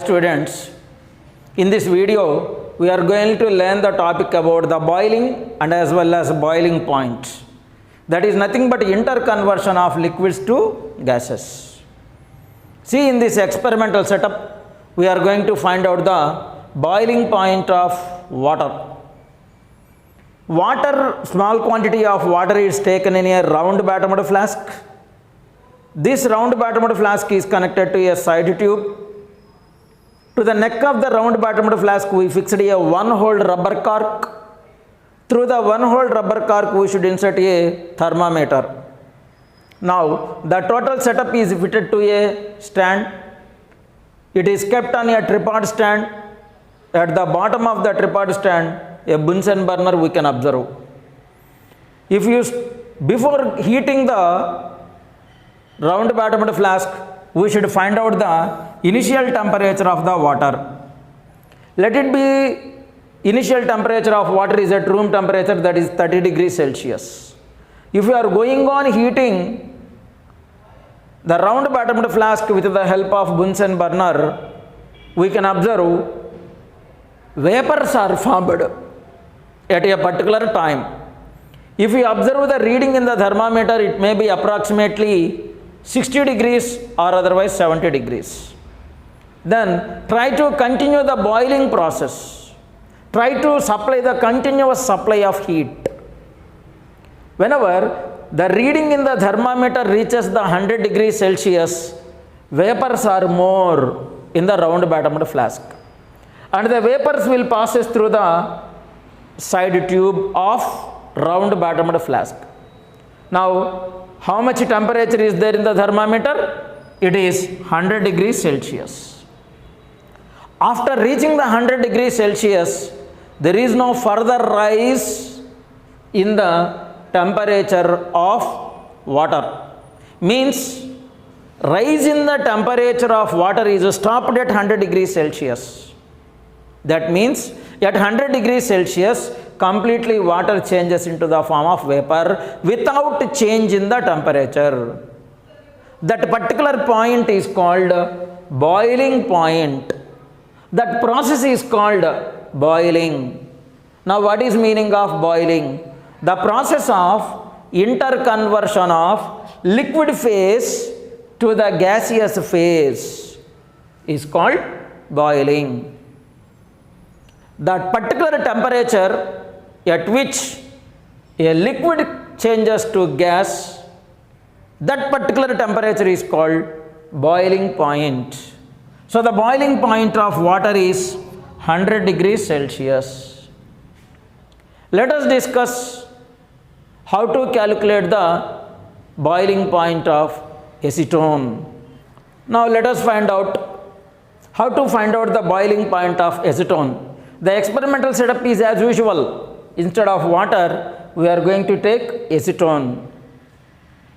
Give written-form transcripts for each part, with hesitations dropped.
Students, in this video we are going to learn the topic about the boiling and as well as boiling point. That is nothing but interconversion of liquids to gases. See, in this experimental setup we are going to find out the boiling point of water. Small quantity of water is taken in a round bottomed flask. This round bottomed flask is connected to a side tube. To the neck of the round bottomed flask we fixed a one-hole rubber cork. Through the one-hole rubber cork we should insert a thermometer. Now the total setup is fitted to a stand. It is kept on a tripod stand. At the bottom of the tripod stand a Bunsen burner we can observe. Before heating the round bottomed flask we should find out the initial temperature of the water. Let it be initial temperature of water is at room temperature, that is 30 degrees Celsius. If you are going on heating the round bottomed flask with the help of Bunsen burner, we can observe vapors are formed at a particular time. If you observe the reading in the thermometer, it may be approximately 60 degrees or otherwise 70 degrees. Then try to continue the boiling process. Try to supply the continuous supply of heat. Whenever the reading in the thermometer reaches the 100 degrees Celsius, vapors are more in the round bottomed flask. And the vapors will pass through the side tube of round bottomed flask. Now, how much temperature is there in the thermometer? It is 100 degrees Celsius. After reaching the 100 degrees Celsius, there is no further rise in the temperature of water. Means, rise in the temperature of water is stopped at 100 degrees Celsius. That means, at 100 degrees Celsius, completely water changes into the form of vapor without change in the temperature. That particular point is called boiling point. That process is called boiling. Now what is meaning of boiling? The process of interconversion of liquid phase to the gaseous phase is called boiling. That particular temperature at which a liquid changes to gas, that particular temperature is called boiling point. So the boiling point of water is 100 degrees Celsius. Let us discuss how to calculate the boiling point of acetone. Now let us find out how to find out the boiling point of acetone. The experimental setup is as usual. Instead of water, we are going to take acetone.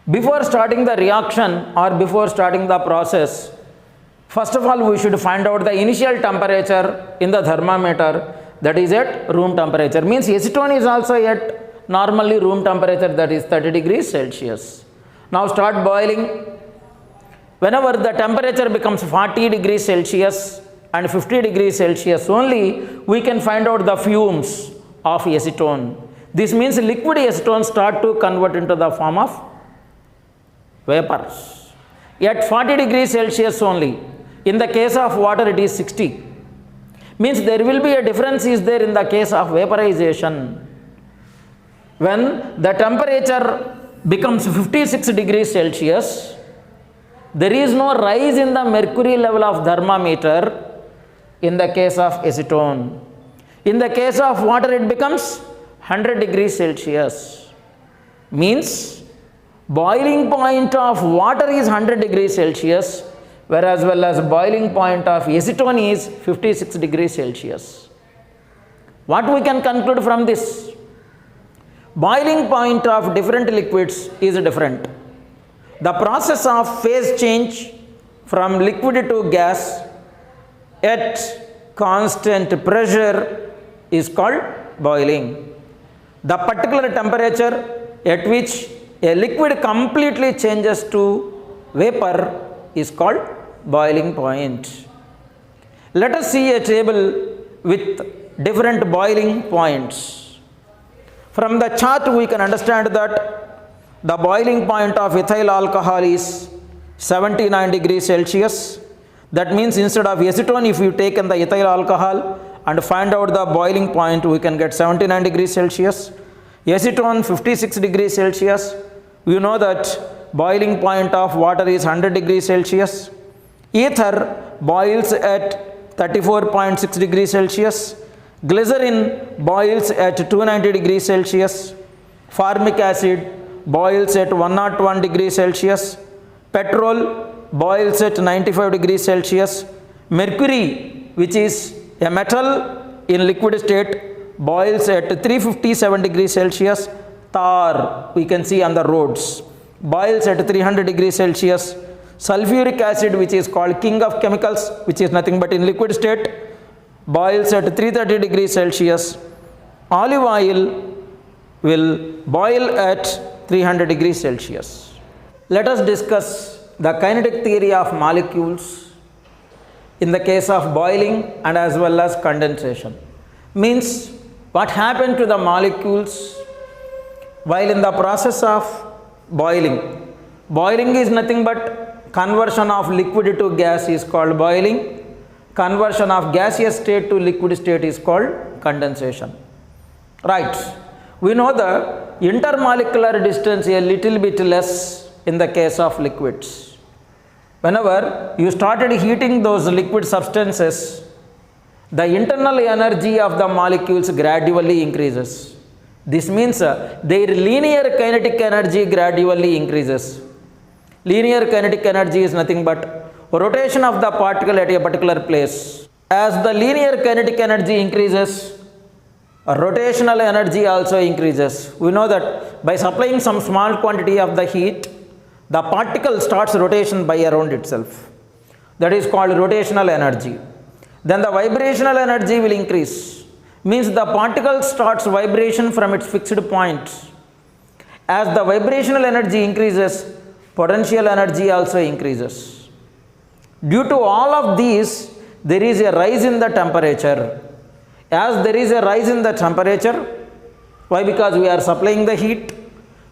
Before starting the reaction or before starting the process, first of all we should find out the initial temperature in the thermometer, that is at room temperature. Means acetone is also at normally room temperature, that is 30 degrees Celsius. Now start boiling. Whenever the temperature becomes 40 degrees Celsius and 50 degrees Celsius only, we can find out the fumes of acetone. This means liquid acetone start to convert into the form of vapors. At 40 degrees Celsius only. In the case of water it is 60. Means there will be a difference is there in the case of vaporization. When the temperature becomes 56 degrees Celsius, there is no rise in the mercury level of thermometer in the case of acetone. In the case of water it becomes 100 degrees Celsius. Means boiling point of water is 100 degrees Celsius, whereas boiling point of acetone is 56 degrees Celsius. What we can conclude from this? Boiling point of different liquids is different. The process of phase change from liquid to gas at constant pressure is called boiling. The particular temperature at which a liquid completely changes to vapor is called boiling point. Let us see a table with different boiling points. From the chart we can understand that the boiling point of ethyl alcohol is 79 degrees Celsius. That means instead of acetone, if you take in the ethyl alcohol and find out the boiling point, we can get 79 degrees Celsius. Acetone 56 degrees Celsius. You know that boiling point of water is 100 degrees Celsius. Ether boils at 34.6 degrees Celsius. Glycerin boils at 290 degrees Celsius. Formic acid boils at 101 degrees Celsius. Petrol boils at 95 degrees Celsius. Mercury, which is a metal in liquid state, boils at 357 degrees Celsius. Tar, we can see on the roads, boils at 300 degrees Celsius. Sulfuric acid, which is called king of chemicals, which is nothing but in liquid state, boils at 330 degrees Celsius. Olive oil will boil at 300 degrees Celsius. Let us discuss the kinetic theory of molecules in the case of boiling and as well as condensation. Means what happened to the molecules while in the process of boiling. Boiling is nothing but conversion of liquid to gas is called boiling. Conversion of gaseous state to liquid state is called condensation. Right. We know the intermolecular distance a little bit less in the case of liquids. Whenever you started heating those liquid substances, the internal energy of the molecules gradually increases. This means their linear kinetic energy gradually increases. Linear kinetic energy is nothing but rotation of the particle at a particular place. As the linear kinetic energy increases, rotational energy also increases. We know that by supplying some small quantity of the heat, the particle starts rotation by around itself. That is called rotational energy. Then the vibrational energy will increase. Means the particle starts vibration from its fixed point. As the vibrational energy increases, potential energy also increases. Due to all of these, there is a rise in the temperature. As there is a rise in the temperature, why? Because we are supplying the heat.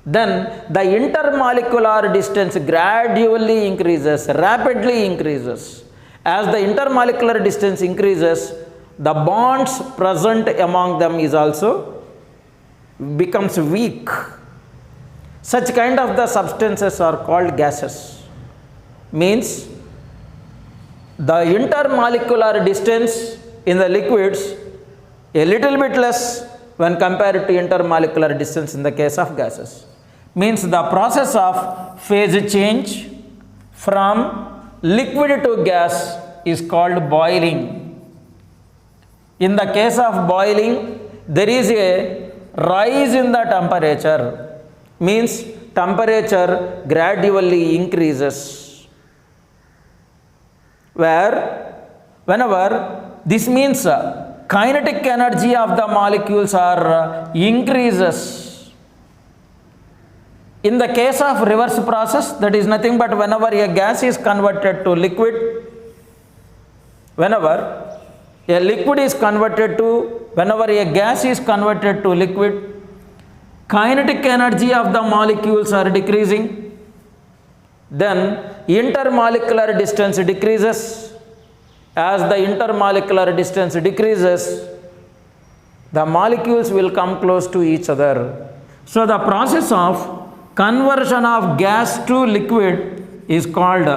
Then the intermolecular distance gradually increases, rapidly increases. As the intermolecular distance increases, the bonds present among them is also becomes weak. Such kind of the substances are called gases. Means the intermolecular distance in the liquids a little bit less when compared to intermolecular distance in the case of gases. Means the process of phase change from liquid to gas is called boiling. In the case of boiling, there is a rise in the temperature. Means temperature gradually increases. Whenever this means kinetic energy of the molecules are increases. In the case of reverse process, that is nothing but whenever a gas is converted to liquid, whenever a liquid is converted to, whenever a gas is converted to liquid, kinetic energy of the molecules are decreasing. Then intermolecular distance decreases. As the intermolecular distance decreases, the molecules will come close to each other. So the process of conversion of gas to liquid is called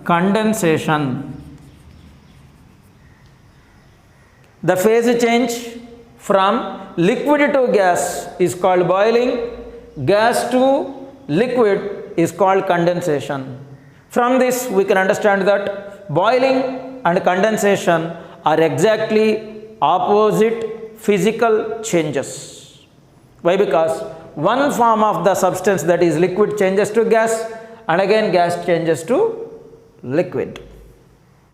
condensation. The phase change from liquid to gas is called boiling. Gas to liquid is called condensation. From this we can understand that boiling and condensation are exactly opposite physical changes. Why? Because one form of the substance, that is liquid, changes to gas, and again gas changes to liquid.